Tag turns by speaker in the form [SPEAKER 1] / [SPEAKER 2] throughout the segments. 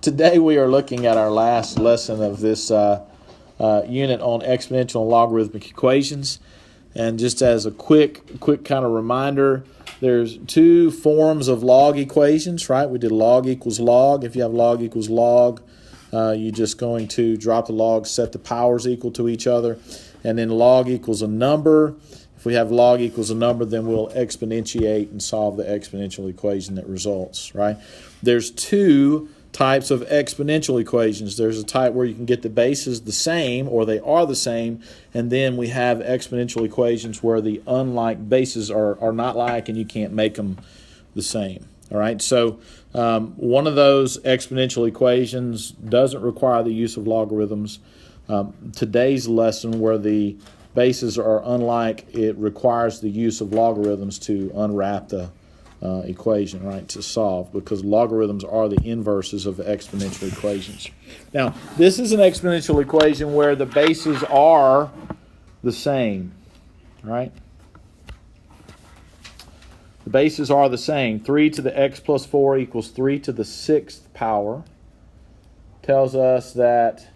[SPEAKER 1] Today we are looking at our last lesson of this unit on exponential and logarithmic equations. And just as a quick kind of reminder, there's two forms of log equations, right? We did log equals log. If you have log equals log, you're just going to drop the log, set the powers equal to each other, and then log equals a number. If we have log equals a number, then we'll exponentiate and solve the exponential equation that results, right? There's two types of exponential equations. There's a type where you can get the bases the same, or they are the same, and then we have exponential equations where the unlike bases are not like, and you can't make them the same. All right, so one of those exponential equations doesn't require the use of logarithms. Today's lesson, where the bases are unlike, it requires the use of logarithms to unwrap the equation, right, to solve, because logarithms are the inverses of exponential equations. Now, this is an exponential equation where the bases are the same, right? The bases are the same. 3 to the x plus 4 equals 3 to the 6th power. Tells us that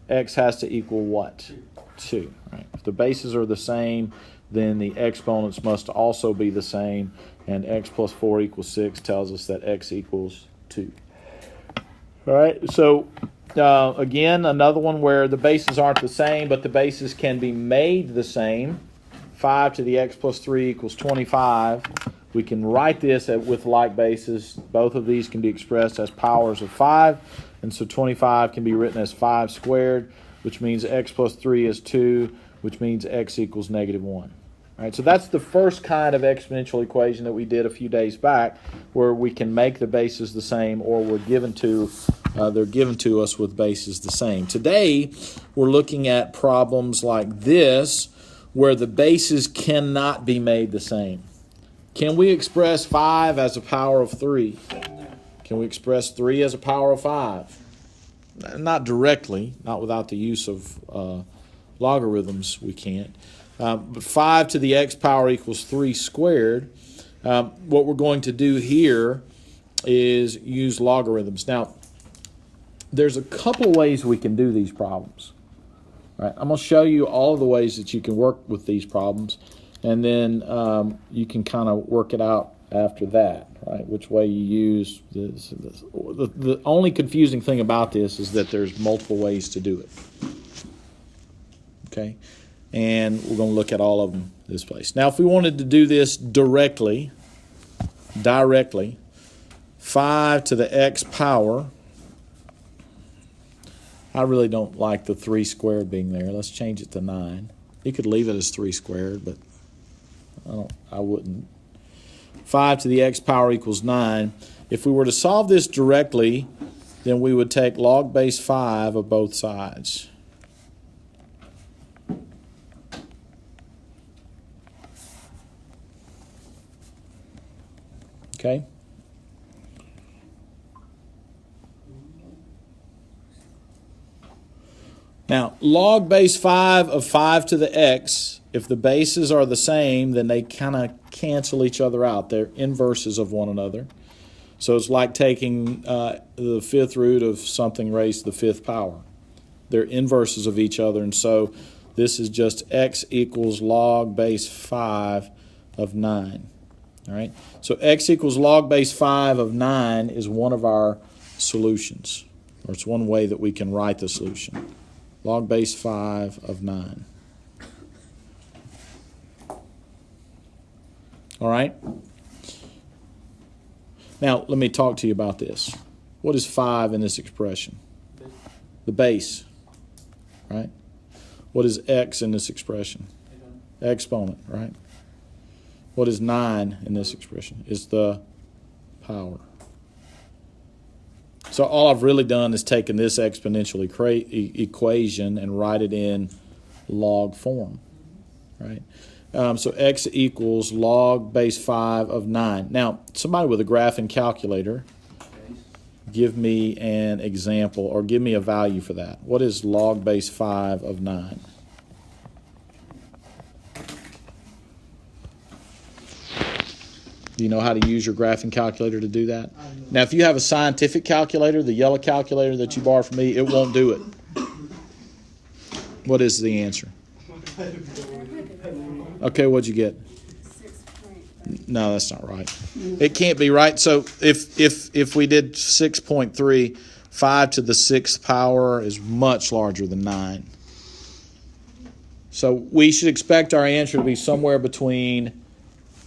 [SPEAKER 1] x has to equal what? 2. Right? If the bases are the same, then the exponents must also be the same, and x plus 4 equals 6 tells us that x equals 2. All right, so again, another one where the bases aren't the same, but the bases can be made the same. 5 to the x plus 3 equals 25. We can write this with like bases. Both of these can be expressed as powers of 5, and so 25 can be written as 5 squared, which means x plus 3 is 2, which means x equals -1. All right, so that's the first kind of exponential equation that we did a few days back, where we can make the bases the same, or they're given to us with bases the same. Today, we're looking at problems like this, where the bases cannot be made the same. Can we express 5 as a power of 3? Can we express 3 as a power of 5? Not directly, not without the use of logarithms, we can't. But 5 to the x power equals 3 squared. What we're going to do here is use logarithms. Now, there's a couple ways we can do these problems. Right, I'm going to show you all of the ways that you can work with these problems, and then you can kind of work it out after that, right, which way you use this. The only confusing thing about this is that there's multiple ways to do it. Okay, and we're going to look at all of them this place. Now, if we wanted to do this directly, 5 to the x power, I really don't like the 3 squared being there. Let's change it to 9. You could leave it as 3 squared, but I wouldn't. 5 to the x power equals 9. If we were to solve this directly, then we would take log base 5 of both sides. Okay? Now, log base 5 of 5 to the x, if the bases are the same, then they kind of cancel each other out. They're inverses of one another. So it's like taking the 5th root of something raised to the 5th power. They're inverses of each other, and so this is just x equals log base 5 of 9. All right? So x equals log base 5 of 9 is one of our solutions, or it's one way that we can write the solution. Log base 5 of 9. All right? Now, let me talk to you about this. What is 5 in this expression? The base. Right? What is x in this expression? Exponent, right? What is 9 in this expression? Is the power. So all I've really done is taken this exponential equation and write it in log form, right? So x equals log base 5 of 9. Now, somebody with a graphing calculator, give me an example, or give me a value for that. What is log base 5 of 9? Do you know how to use your graphing calculator to do that? Now, if you have a scientific calculator, the yellow calculator that you borrowed from me, it won't do it. What is the answer? Okay, what'd you get?
[SPEAKER 2] 6.3.
[SPEAKER 1] No, that's not right. It can't be right. So if we did 6.3, 5 to the 6th power is much larger than 9. So we should expect our answer to be somewhere between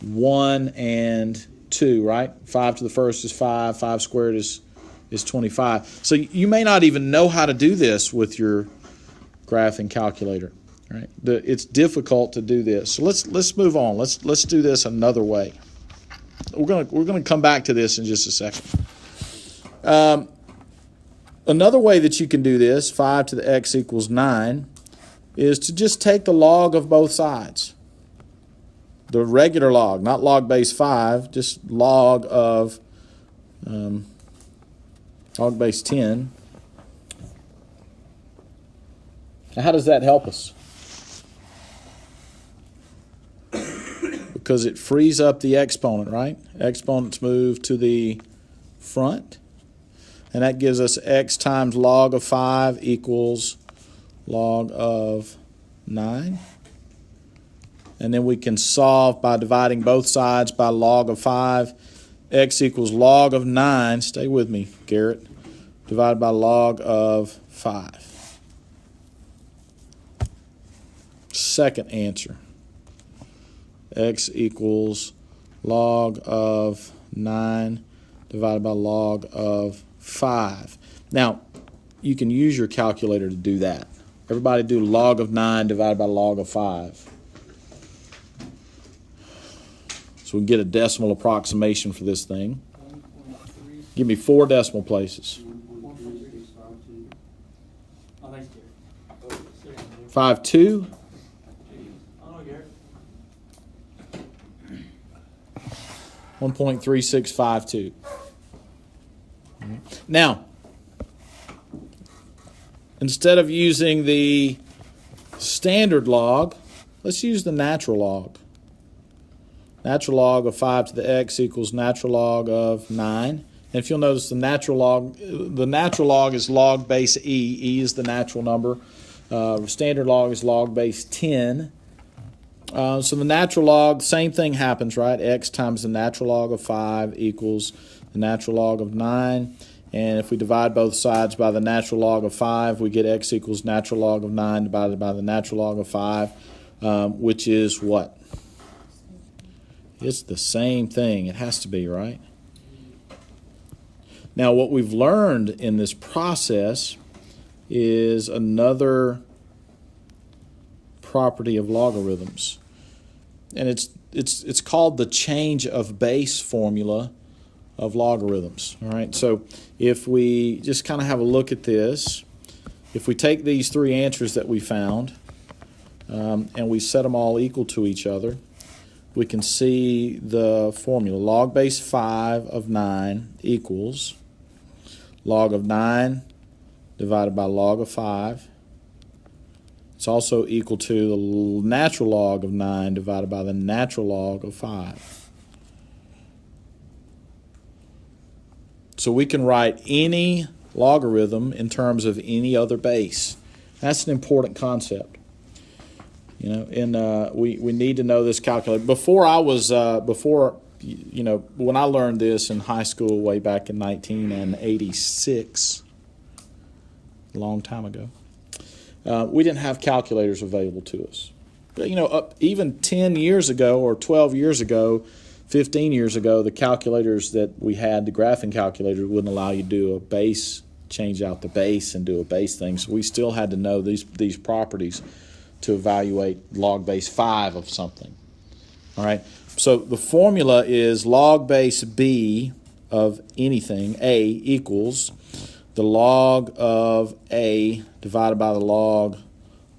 [SPEAKER 1] 1 and 2, right? 5 to the 1st is 5. 5 squared is 25. So you may not even know how to do this with your graphing calculator, right? It's difficult to do this. So let's move on. Let's do this another way. We're gonna come back to this in just a second. Another way that you can do this, 5 to the x equals 9, is to just take the log of both sides. The regular log, not log base 5, just log of log base 10. Now, how does that help us? Because it frees up the exponent, right? Exponents move to the front. And that gives us x times log of 5 equals log of 9. And then we can solve by dividing both sides by log of 5. X equals log of 9. Stay with me, Garrett. Divided by log of 5. Second answer. X equals log of 9 divided by log of 5. Now, you can use your calculator to do that. Everybody do log of 9 divided by log of 5. So we can get a decimal approximation for this thing. Give me 4 decimal places. 5.2. 1.3652. Now, instead of using the standard log, let's use the natural log. Natural log of 5 to the x equals natural log of 9. And if you'll notice, the natural log is log base e. E is the natural number. Standard log is log base 10. So the natural log, same thing happens, right? X times the natural log of 5 equals the natural log of 9. And if we divide both sides by the natural log of 5, we get x equals natural log of 9 divided by the natural log of 5, which is what? It's the same thing. It has to be, right? Now, what we've learned in this process is another property of logarithms. And it's called the change of base formula of logarithms. All right, so if we just kind of have a look at this, if we take these 3 answers that we found and we set them all equal to each other, we can see the formula. Log base 5 of 9 equals log of 9 divided by log of 5. It's also equal to the natural log of 9 divided by the natural log of 5. So we can write any logarithm in terms of any other base. That's an important concept. You know, and we need to know this calculator. When I learned this in high school way back in 1986, a long time ago, we didn't have calculators available to us. But, even 10 years ago or 12 years ago, 15 years ago, the calculators that we had, the graphing calculator, wouldn't allow you to do a base, change out the base and do a base thing. So we still had to know these properties to evaluate log base 5 of something. All right. So the formula is log base b of anything, a, equals the log of a divided by the log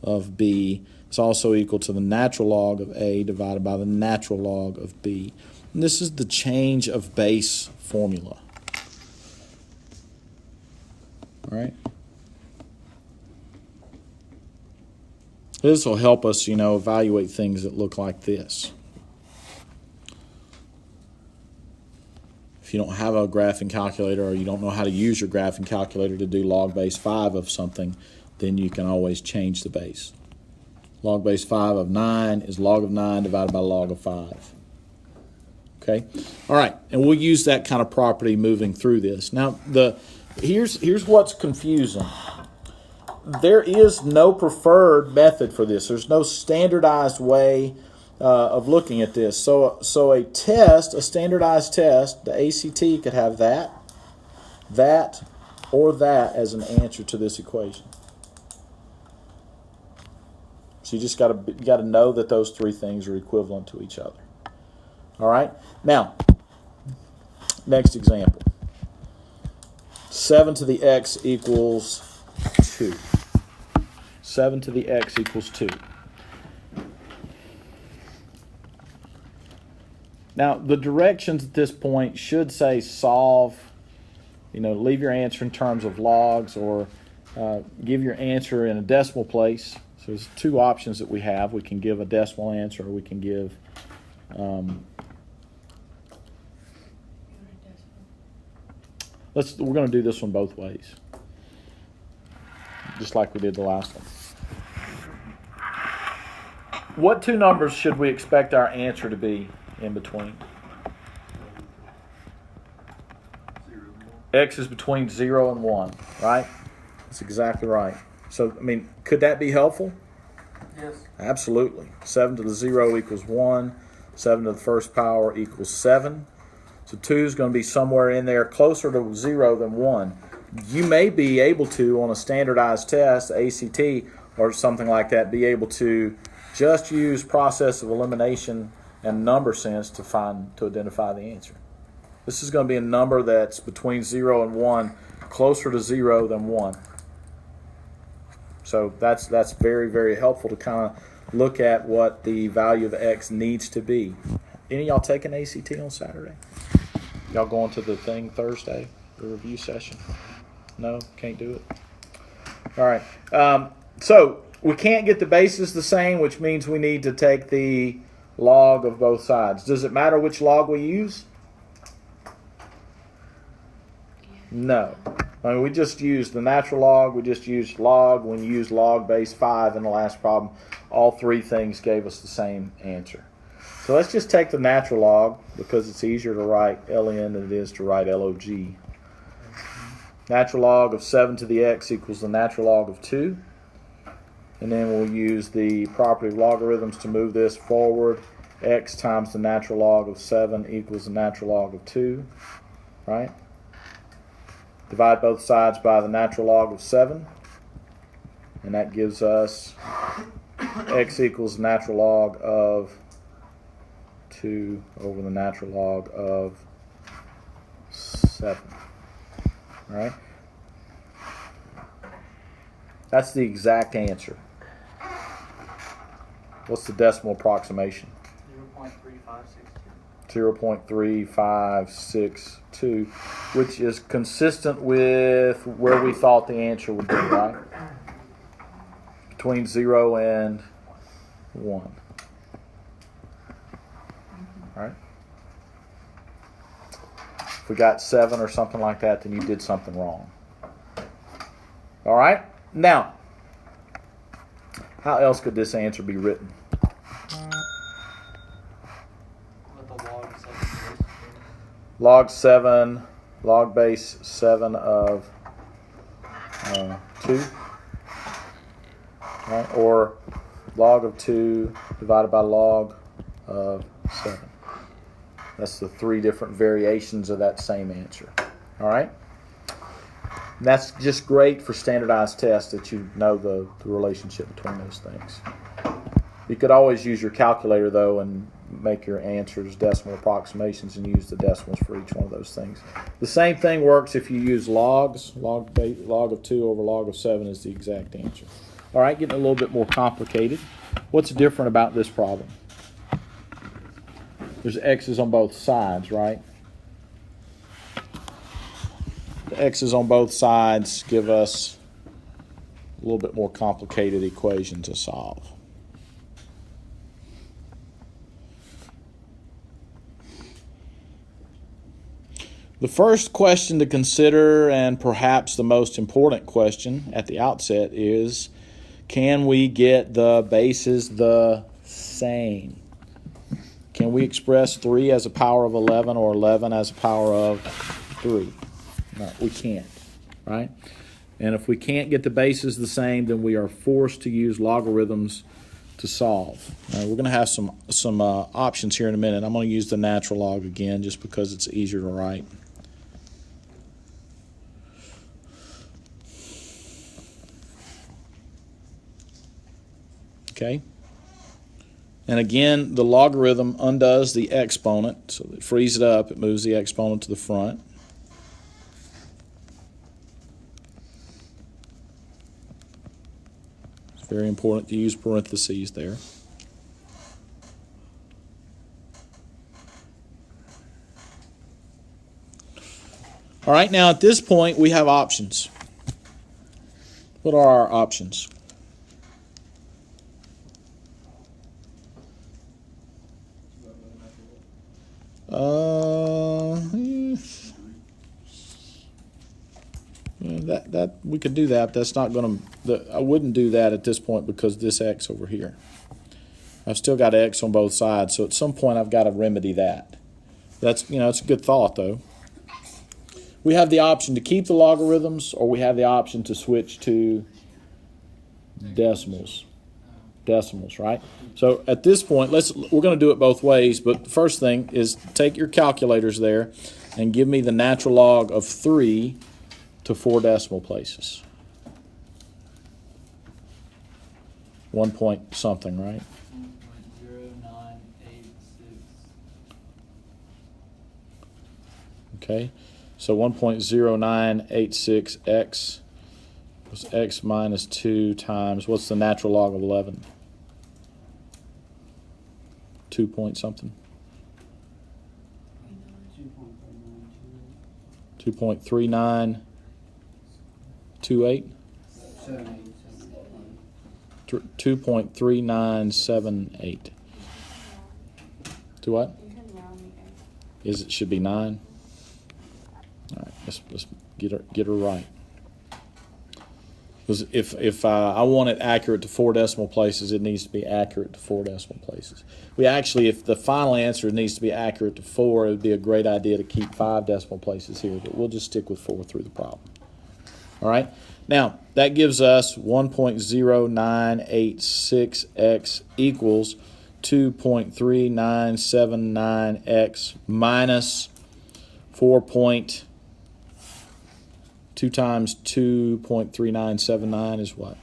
[SPEAKER 1] of b. It's also equal to the natural log of a divided by the natural log of b. And this is the change of base formula. All right. This will help us, evaluate things that look like this. If you don't have a graphing calculator or you don't know how to use your graphing calculator to do log base 5 of something, then you can always change the base. Log base 5 of 9 is log of 9 divided by log of 5. Okay? All right, and we'll use that kind of property moving through this. Now, here's what's confusing. There is no preferred method for this. There's no standardized way of looking at this. So a standardized test, the ACT could have that, or that as an answer to this equation. So you just got to know that those three things are equivalent to each other. All right. Now, next example. 7 to the x equals 2. 7 to the x equals 2. Now, the directions at this point should say solve, leave your answer in terms of logs, or give your answer in a decimal place. So there's two options that we have. We can give a decimal answer, or we can give we're going to do this one both ways, just like we did the last one. What two numbers should we expect our answer to be in between? X is between 0 and 1, right? That's exactly right. So, could that be helpful?
[SPEAKER 3] Yes.
[SPEAKER 1] Absolutely. 7 to the 0 equals 1. 7 to the first power equals 7. So 2 is going to be somewhere in there closer to 0 than 1. You may be able to, on a standardized test, ACT, or something like that, be able to just use process of elimination and number sense to identify the answer. This is going to be a number that's between 0 and 1, closer to 0 than 1. So that's very, very helpful to kind of look at what the value of x needs to be. Any of y'all taking ACT on Saturday? Y'all going to the thing Thursday, the review session? No? Can't do it? All right. So we can't get the bases the same, which means we need to take the log of both sides. Does it matter which log we use? No. We just used the natural log. We just used log. When you used log base 5 in the last problem, all three things gave us the same answer. So let's just take the natural log, because it's easier to write ln than it is to write log. Natural log of 7 to the x equals the natural log of 2. And then we'll use the property of logarithms to move this forward. X times the natural log of 7 equals the natural log of 2. Right? Divide both sides by the natural log of 7. And that gives us x equals the natural log of 2 over the natural log of 7. All right? That's the exact answer. What's the decimal approximation? 0.3562, which is consistent with where we thought the answer would be, right? Between 0 and 1. All right? If we got 7 or something like that, then you did something wrong. All right? Now, how else could this answer be written? Log 7, log base 7 of 2, right? Or log of 2 divided by log of 7. That's the three different variations of that same answer. All right? And that's just great for standardized tests, that you know the relationship between those things. You could always use your calculator, though, and make your answers decimal approximations and use the decimals for each one of those things. The same thing works if you use logs. Log of 2 over log of 7 is the exact answer. All right, getting a little bit more complicated. What's different about this problem? There's x's on both sides, right? The x's on both sides give us a little bit more complicated equation to solve. The first question to consider, and perhaps the most important question at the outset, is can we get the bases the same? Can we express 3 as a power of 11 or 11 as a power of 3? No, we can't, right? And if we can't get the bases the same, then we are forced to use logarithms to solve. Now, we're going to have some options here in a minute. I'm going to use the natural log again just because it's easier to write. Okay? And again, the logarithm undoes the exponent, so it frees it up. It moves the exponent to the front. It's very important to use parentheses there. All right, now at this point, we have options. What are our options? That we could do that. That's not going to. I wouldn't do that at this point because this x over here. I've still got x on both sides, so at some point I've got to remedy that. That's it's a good thought though. We have the option to keep the logarithms, or we have the option to switch to decimals. Decimals, right? So at this point, we're going to do it both ways, but the first thing is take your calculators there and give me the natural log of 3 to 4 decimal places. 1 point something, right?
[SPEAKER 3] 1.0986.
[SPEAKER 1] Okay, so 1.0986x was x minus 2 times, what's the natural log of 11? 2 point something? 2.3928? 2.3978. To what? It should be 9? All right, let's get her right. Because if I want it accurate to 4 decimal places, it needs to be accurate to 4 decimal places. We actually, if the final answer needs to be accurate to 4, it would be a great idea to keep 5 decimal places here, but we'll just stick with 4 through the problem. All right? Now, that gives us 1.0986x equals 2.3979x minus 4.2 times 2.3979 is what?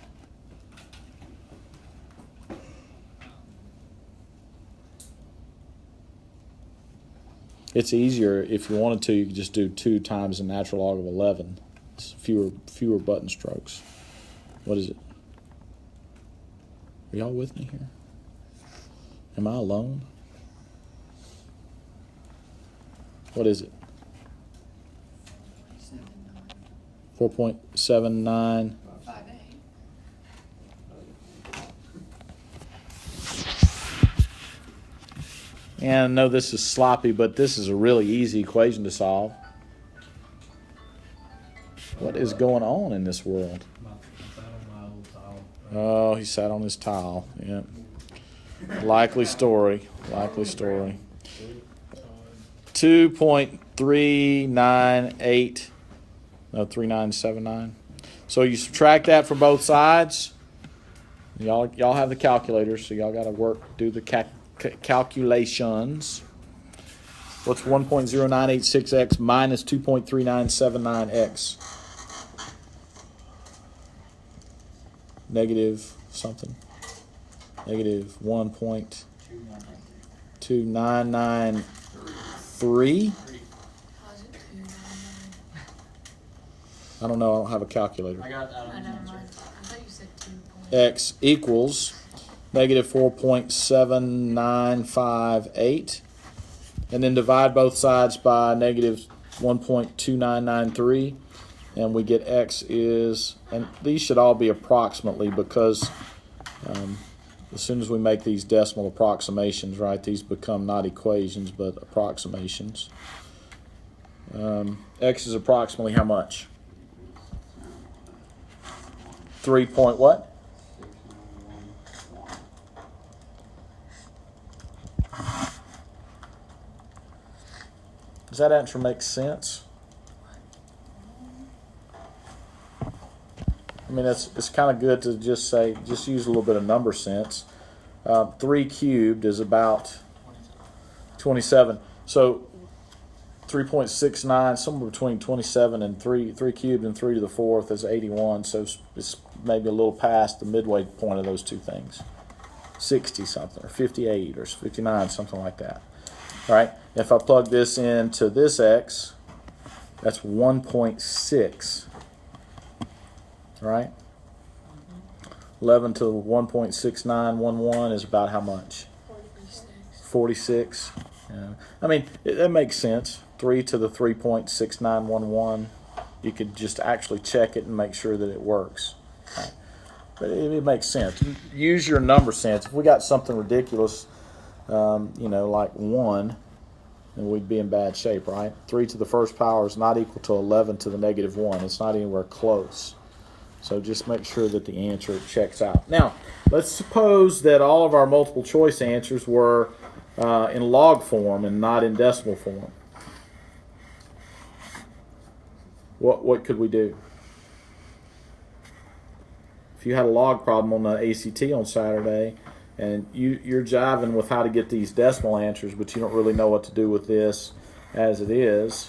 [SPEAKER 1] It's easier if you wanted to. You could just do 2 times the natural log of 11. It's fewer button strokes. What is it? Are y'all with me here? Am I alone? What is it? 4.79. And I know this is sloppy, but this is a really easy equation to solve. What is going on in this world? Oh, he sat on his tile. Yeah. Likely story. Likely story. 2.398. No, 3979. So you subtract that from both sides. Y'all have the calculators, so y'all got to do the calculations. What's 1.0986x minus 2.3979x? Negative something. Negative 1.2993. I don't know. I don't have a calculator.
[SPEAKER 3] I got that.
[SPEAKER 2] I thought you said 2.
[SPEAKER 1] X equals negative 4.7958. And then divide both sides by negative 1.2993. And we get x is, and these should all be approximately because as soon as we make these decimal approximations, right, these become not equations but approximations. X is approximately how much? 3 point what? Does that answer make sense? I mean, it's kind of good to just use a little bit of number sense. 3 cubed is about 27. So 3.69, somewhere between 27 and 3 cubed and 3 to the 4th is 81. So it's maybe a little past the midway point of those two things. 60 something, or 58, or 59, something like that. All right. If I plug this into this x, that's 1.6. Right? 11 to 1.6911 is about how much? 46. Yeah. I mean, that makes sense. 3 to the 3.6911. You could just actually check it and make sure that it works. Right. But it makes sense. Use your number sense. If we got something ridiculous, like 1, then we'd be in bad shape, right? 3 to the first power is not equal to 11 to the negative 1. It's not anywhere close. So just make sure that the answer checks out. Now, let's suppose that all of our multiple choice answers were in log form and not in decimal form. What could we do? If you had a log problem on the ACT on Saturday and you're jiving with how to get these decimal answers, but you don't really know what to do with this as it is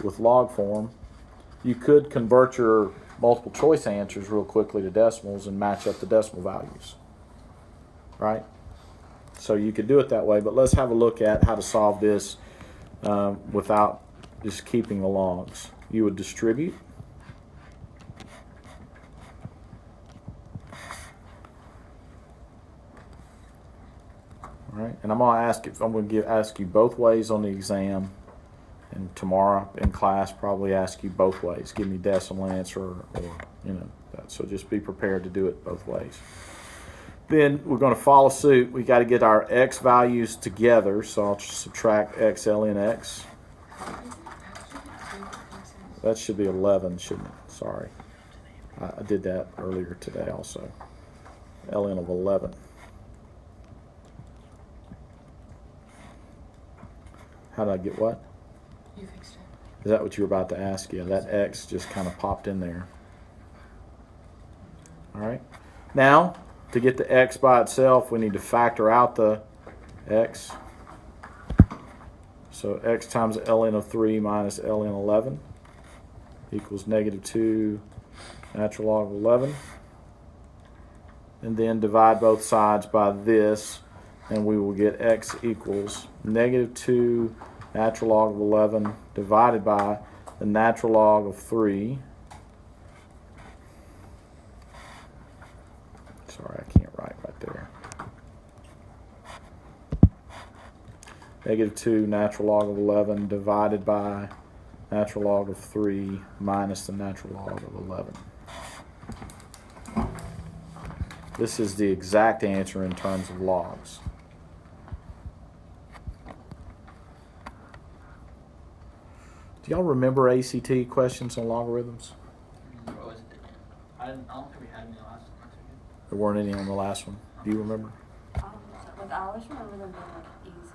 [SPEAKER 1] with log form, you could convert your multiple choice answers real quickly to decimals and match up the decimal values, right? So you could do it that way, but let's have a look at how to solve this without just keeping the logs. You would distribute. All right, and I'm going to ask you both ways on the exam. And tomorrow in class, probably ask you both ways. Give me decimal answer or that. So just be prepared to do it both ways. Then we're going to follow suit. We got to get our x values together. So I'll subtract x ln x. That should be 11, shouldn't it? Sorry. I did that earlier today also. ln of 11. How did I get what?
[SPEAKER 2] You fixed it.
[SPEAKER 1] Is that what you were about to ask? Yeah, that x just kind of popped in there. All right. Now, to get the x by itself, we need to factor out the x. So x times ln of 3 minus ln 11 equals negative 2 natural log of 11. And then divide both sides by this, and we will get x equals negative 2 natural log of 11 divided by the natural log of 3. Sorry, I can't write right there. Negative 2 natural log of 11 divided by natural log of 3 minus the natural log of 11. This is the exact answer in terms of logs. Do y'all remember ACT questions on logarithms?
[SPEAKER 3] I don't think we had any last one.
[SPEAKER 1] There weren't any on the last one. Do you remember?
[SPEAKER 4] I always remember them being easy.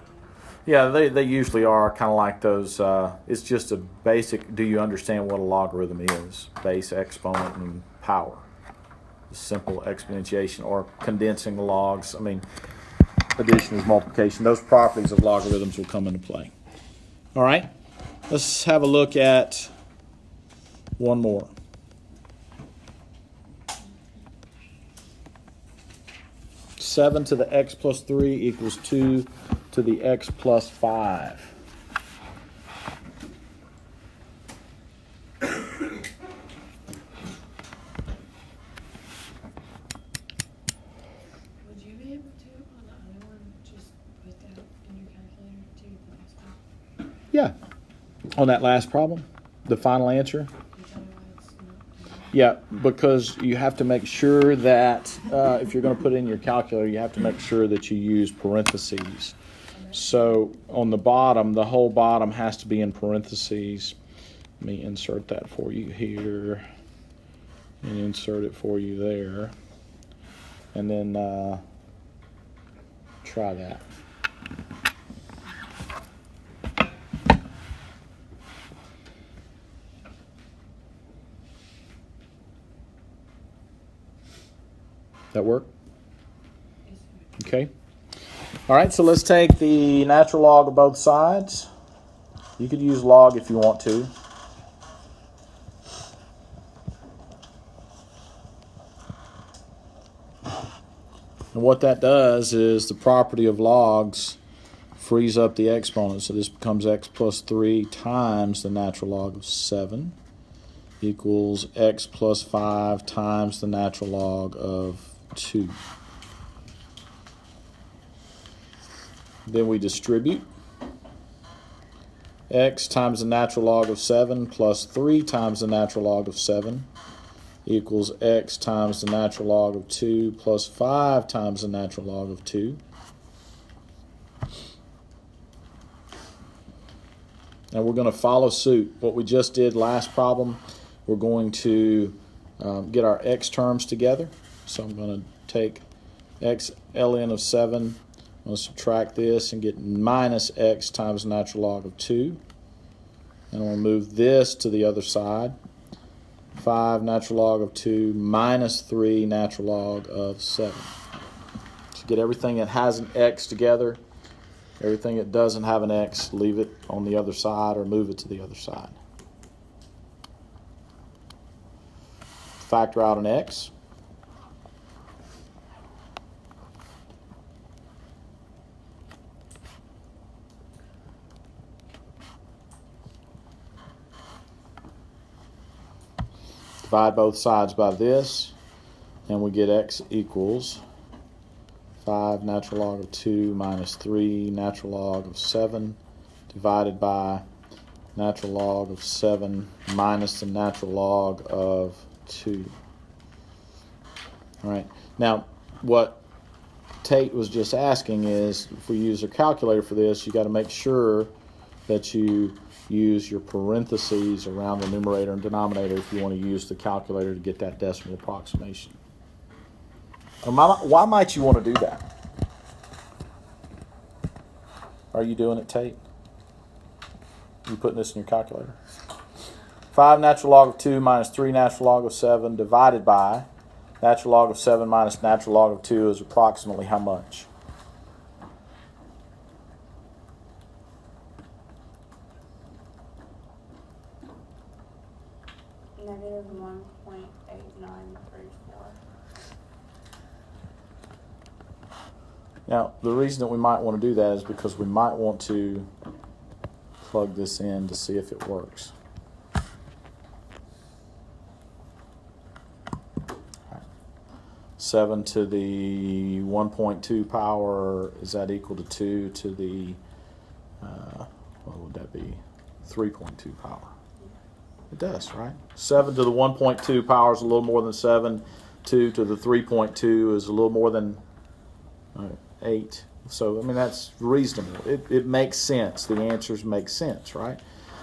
[SPEAKER 1] Yeah, they usually are kind of like those. It's just a basic, do you understand what a logarithm is? Base, exponent, and power. Simple exponentiation or condensing the logs. I mean, addition is multiplication. Those properties of logarithms will come into play. All right, let's have a look at one more. Seven to the x plus 3 equals 2 to the x plus 5.
[SPEAKER 2] Would you be able to, on the other one, just put that in your calculator to the next one?
[SPEAKER 1] Yeah, on that last problem, the final answer.
[SPEAKER 2] Can you tell me why it's not?
[SPEAKER 1] Yeah, because you have to make sure that if you're going to put it in your calculator, you have to make sure that you use parentheses. So on the bottom, the whole bottom has to be in parentheses. Let me insert that for you here and insert it for you there. And then try that. That work? Okay. All right, so let's take the natural log of both sides. You could use log if you want to. And what that does is the property of logs frees up the exponent. So this becomes x plus 3 times the natural log of 7 equals x plus 5 times the natural log of 2. Then we distribute. X times the natural log of 7 plus 3 times the natural log of 7 equals x times the natural log of 2 plus 5 times the natural log of 2. And we're going to follow suit. What we just did last problem, we're going to get our x terms together. So I'm going to take x ln of 7. I'm going to subtract this and get minus x times the natural log of 2. And I'm going to move this to the other side. 5 natural log of 2 minus 3 natural log of 7. So get everything that has an x together. Everything that doesn't have an x, leave it on the other side or move it to the other side. Factor out an x. Divide both sides by this, and we get x equals 5 natural log of 2 minus 3 natural log of 7 divided by natural log of 7 minus the natural log of 2. All right. Now, what Tate was just asking is, if we use a calculator for this, you got to make sure that you use your parentheses around the numerator and denominator if you want to use the calculator to get that decimal approximation. Why might you want to do that? Are you doing it, Tate? You putting this in your calculator? 5 natural log of 2 minus 3 natural log of 7 divided by natural log of 7 minus natural log of 2 is approximately how much?
[SPEAKER 4] Negative 1.8934.
[SPEAKER 1] Now, the reason that we might want to do that is because we might want to plug this in to see if it works. 7 to the 1.2 power, is that equal to 2 to the, what would that be, 3.2 power? It does, right? 7 to the 1.2 power is a little more than 7. 2 to the 3.2 is a little more than 8. So, I mean, that's reasonable. It makes sense. The answers make sense, right?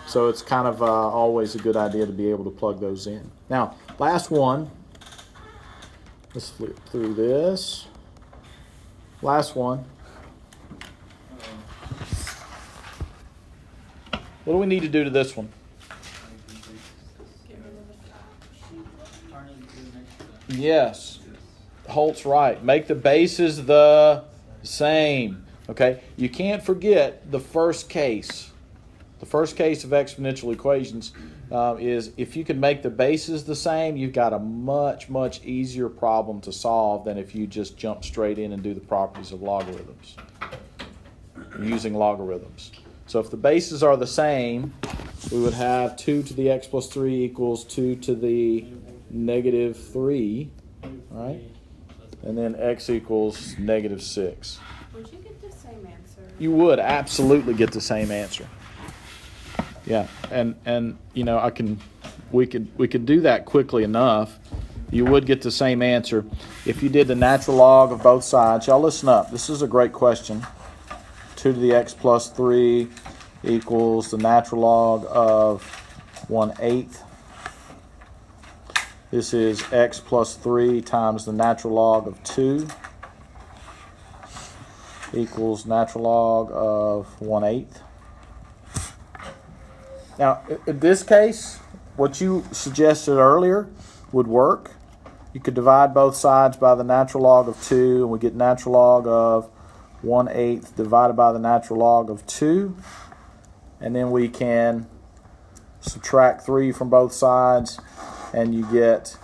[SPEAKER 1] So it's kind of always a good idea to be able to plug those in. Now, last one. Let's flip through this. Last one. What do we need to do to this one?
[SPEAKER 2] Get rid of the
[SPEAKER 3] Turn it to the next.
[SPEAKER 1] Yes. Holt's right. Make the bases the same. Okay? You can't forget the first case. The first case of exponential equations is if you can make the bases the same, you've got a much, much easier problem to solve than if you just jump straight in and do the properties of logarithms, using logarithms. So if the bases are the same, we would have 2 to the x plus 3 equals 2 to the negative 3, right? And then x equals negative 6.
[SPEAKER 4] Would you get the same answer?
[SPEAKER 1] You would absolutely get the same answer. Yeah, and you know, we could do that quickly enough. You would get the same answer if you did the natural log of both sides. Y'all listen up. This is a great question. 2 to the x plus 3 equals the natural log of 1/8. This is x plus 3 times the natural log of 2 equals natural log of 1/8. Now, in this case, what you suggested earlier would work. You could divide both sides by the natural log of 2, and we get natural log of 1/8 divided by the natural log of 2. And then we can subtract 3 from both sides, and you get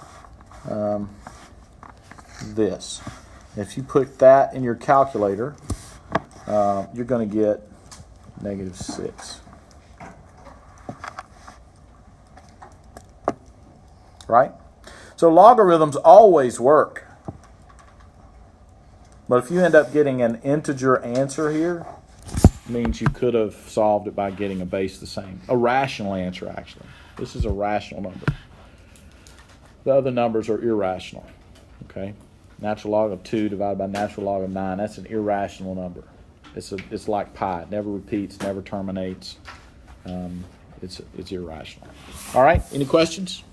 [SPEAKER 1] this. If you put that in your calculator, you're going to get -6. Right? So logarithms always work. But if you end up getting an integer answer here, it means you could have solved it by getting a base the same. A rational answer, actually. This is a rational number. The other numbers are irrational. Okay? Natural log of 2 divided by natural log of 9. That's an irrational number. It's like pi. It never repeats, never terminates. It's irrational. All right? Any questions?